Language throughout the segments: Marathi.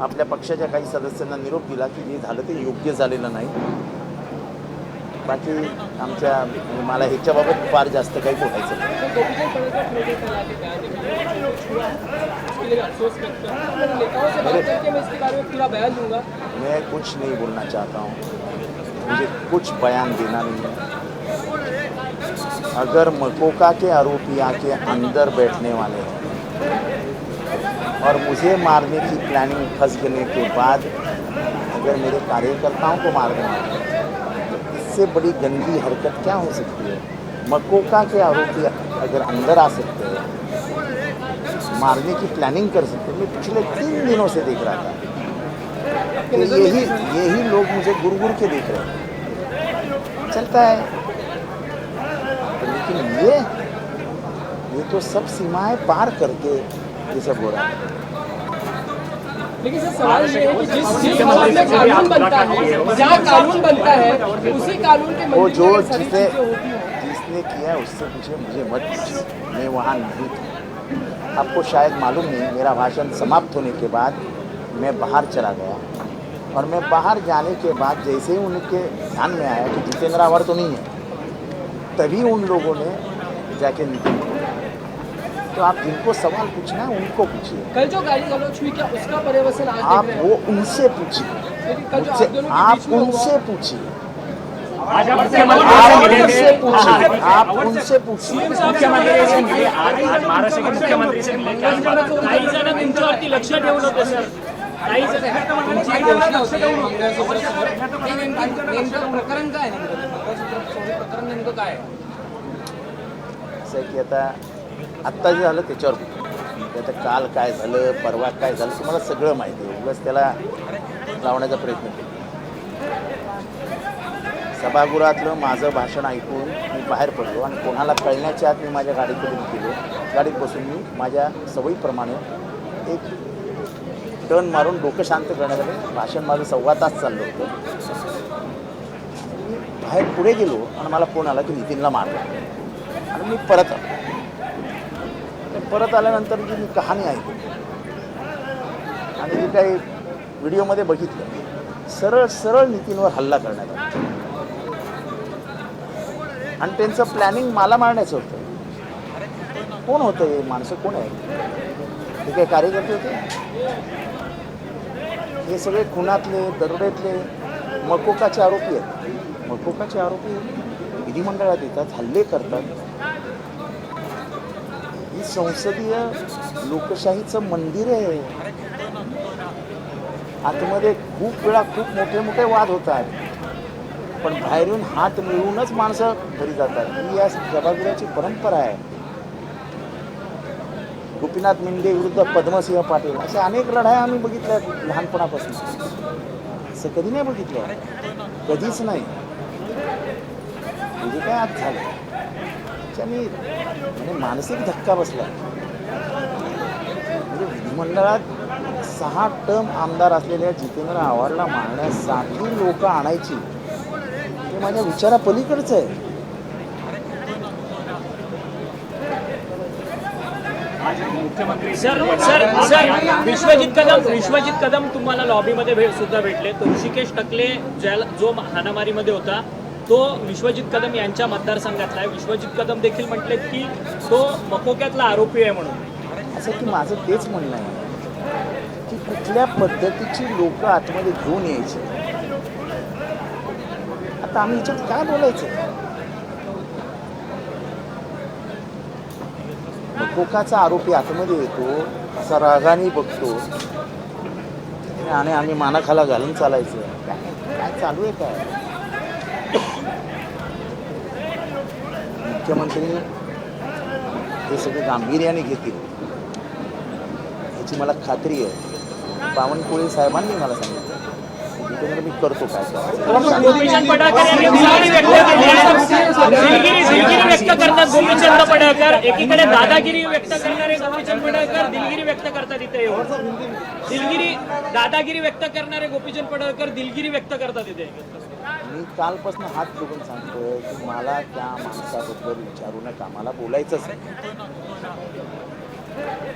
आपल्या पक्षाच्या काही सदस्यांना निरोप दिला की जे झालं ते योग्य झालेलं नाही. बाकी मला ह्याच्याबाबत फार जास्त काही बोलायचं नाही. मैं कुछ नहीं बोलना चाहता हूँ, मुझे कुछ बयान देना नहीं है. अगर मकोका के आरोपी आके अंदर बैठने वाले हैं और मुझे मारने की प्लानिंग फंस गने के बाद अगर मेरे कार्यकर्ताओं को मारने वाले हैं, तो इससे बड़ी गंदी हरकत क्या हो सकती है. मकोका के आरोपी अगर अंदर आ सकते हैं, मारने की प्लानिंग कर सकते हैं. मैं पिछले 3 दिनों से देख रहा था कि यही लोग मुझे गुर के देख रहे हैं. चलता है, लेकिन ये तो सब सीमाएं पार करके ये सब हो रहा है. लेकिन सर सवाल ये है कि जिस हालत में कानून बनता है, जहाँ कानून बनता है, उसी कानून के वो जो जिसने जिसने किया उससे मुझे मत पूछिए, मैं वहाँ नहीं था. आपको शायद मालूम नहीं, मेरा भाषण समाप्त होने के बाद मैं बाहर चला गया और मैं बाहर जाने के बाद जैसे ही उनके ध्यान में आया कि जितेंद्र आवर तो नहीं है, तभी उन लोगों ने जाके नितिन को, तो आप जिनको सवाल पूछना है उनको पूछिए. कल जो गाली गलौज हुई क्या उसका पर्यवसन आज आप देख रहे हैं? वो उनसे पूछिए, आप उनसे पूछिए, आज आप उनसे पूछिए, आप उनसे पूछिए. मुख्यमंत्री से मिले, आज महाराष्ट्र के मुख्यमंत्री से मिले, क्या काही जण तुमच्यावरती लक्ष ठेवून होते सर. काही जण तुमची घोषणा होती मंगळसूत्रासोबत. नेमकं प्रकरण काय आहे? मंगळसूत्र प्रकरण नेमकं काय आहे? असं आहे की आत्ता जे झालं त्याच्यावर बोलू. आता काल काय झालं, परवा काय झालं, तुम्हाला सगळं माहिती आहे. उगाच त्याला लावण्याचा प्रयत्न केला. सभागृहातलं माझं भाषण ऐकून मी बाहेर पडलो आणि कोणाला कळण्याच्या आत मी माझ्या गाडीकडे गेलो. गाडीत बसून मी माझ्या सवयीप्रमाणे एक टर्न मारून डोकं शांत करण्यासाठी भाषण माझं 1.25 तास चाललं होतं. मी बाहेर पुढे गेलो आणि मला फोन आला की नितीनला मारलं आणि मी परत आलो. परत आल्यानंतर जी मी कहाणी ऐकली आणि जी काही व्हिडिओमध्ये बघितलं, सरळ सरळ नितीनवर हल्ला करण्यात आला आणि त्यांचं प्लॅनिंग मला मारण्याचं होतं. कोण होतं हे माणसं, कोण आहे हे? काही कार्यकर्ते होते? हे सगळे खुनातले, दरोड्यातले मकोकाचे आरोपी आहेत. मकोकाचे आरोपी विधिमंडळात येतात, हल्ले करतात. ही संसदीय लोकशाहीचं मंदिर आहे. आतमध्ये खूप वेळा खूप मोठे मोठे वाद होतात, पण बाहेरून हात मिळवूनच माणसं घरी जातात. ही या सभागृहाची परंपरा आहे. गोपीनाथ मुंडे विरुद्ध पद्मसिंह पाटील असे अनेक लढाया आम्ही बघितल्या लहानपणापासून. असं कधी नाही बघितलं, कधीच नाही. म्हणजे काय आज झालं त्याच्याने म्हणजे मानसिक धक्का बसला. म्हणजे विधिमंडळात 6 टर्म आमदार असलेल्या जितेंद्र आव्हाडला मारण्यासाठी लोक आणायची, हे माझ्या विचारापलीकडचं आहे. सर विश्वजित कदम तुम्हाला लॉबीमध्ये सुद्धा भेटले. तो ऋषिकेश टकले जो हाणामारीमध्ये होता तो विश्वजित कदम यांच्या मतदारसंघातला आहे. विश्वजित कदम देखील म्हटले की तो मकोक्यातला आरोपी आहे म्हणून. असं की माझं तेच म्हणणं आहे की कुठल्या पद्धतीची लोक आतमध्ये घेऊन यायची. आता आम्ही ह्याच्यात काय बोलायचं? मकोकाचा आरोपी आतमध्ये येतो, असा रागाने बघतो आणि आम्ही मानाखाला घालून चालायचं. काय चालू आहे काय? मुख्यमंत्री हे सगळे गांभीर्याने घेतील याची मला खात्री आहे. बावनकुळे साहेबांनी मला सांगितलं जितेंद्र मी करतो काय. गोपीचंद पडळकर यांनी दिलगिरी व्यक्त करतात. गोपीचंद पडळकर एकीकडे दादागिरी व्यक्त करणारे गोपीचंद पडळकर दिलगिरी व्यक्त करतात. इथे दादागिरी व्यक्त करणारे गोपीचंद पडळकर दिलगिरी व्यक्त करतात इथे. मी कालपासून हात जोडून सांगतोय की मला त्या माणसाबद्दल विचारू नका, मला बोलायचंच नाही.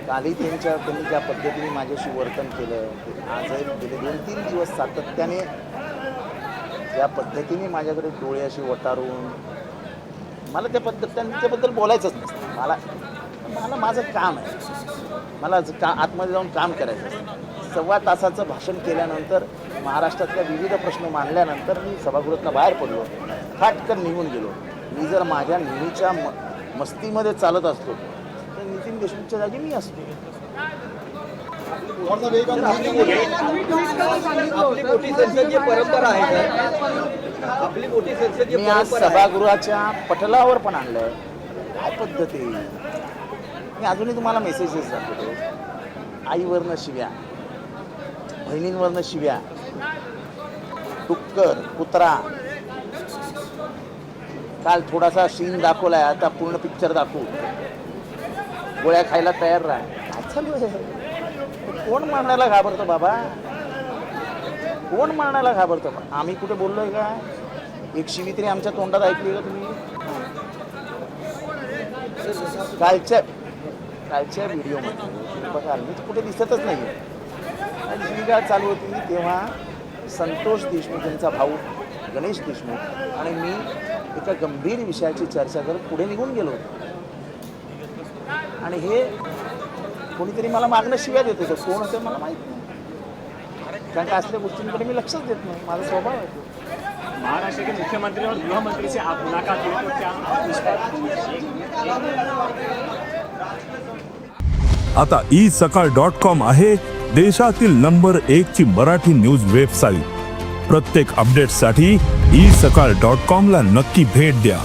कालही त्यांनी ज्या पद्धतीने माझ्याशी वर्तन केलं ते आजही गेले 2-3 दिवस सातत्याने ज्या पद्धतीने माझ्याकडे डोळे अशी वटारून मला त्याबद्दल बोलायचंच नसतं. मला माझं काम आहे, मला आतमध्ये जाऊन काम करायचं असतं. 1.25 तासाचं भाषण केल्यानंतर महाराष्ट्रातल्या विविध प्रश्न मांडल्यानंतर मी सभागृहातनं बाहेर पडलो, फाटकन निघून गेलो. मी जर माझ्या नेहमीच्या मस्तीमध्ये चालत असतो तर नितीन देशमुखच्या जागी मी असतो. आपली मोठी संसदीय परंपरा आहे का? आपली मोठी संसदीय मी आज परंपरा आहे. सभागृहाच्या पटलावर पण आणलंय. काय पद्धती, मी अजूनही तुम्हाला मेसेजेस दाखवतो. आईवरनं शिव्या, बहिणींवरनं शिव्या, डुक्कर, कुत्रा. काल थोडासा सीन दाखवलाय, आता पूर्ण पिक्चर दाखवू. गोळ्या खायला तयार राहा. काय चालू आहे? कोण मारण्याला घाबरतो बाबा? कोण मारण्याला घाबरतो? आम्ही कुठे बोललोय का? एक शिवी तरी आमच्या तोंडात ऐकली का तुम्ही? कालच्या व्हिडिओमध्ये बघाल मी कुठे दिसतच नाही. आणि शिवीगाळ चालू होती तेव्हा संतोष देशमुख यांचा भाऊ गणेश देशमुख आणि मी एका गंभीर विषयाची चर्चा करत पुढे निघून गेलो होतो. आणि हे कोणीतरी मला मागणं शिव्या देत होतं. कोण होतं मला माहीत नाही, कारण का असल्या गोष्टींकडे मी लक्षच देत नाही. माझा स्वभाव आहे तो. महाराष्ट्र के मुख्यमंत्री और गृह मंत्री से आप मुलाकात हुई तो क्या आप इस पर आता isakal.com आहे देशातील नंबर 1 ची मराठी न्यूज वेबसाईट. प्रत्येक अपडेटसाठी isakal.com ला नक्की भेट द्या.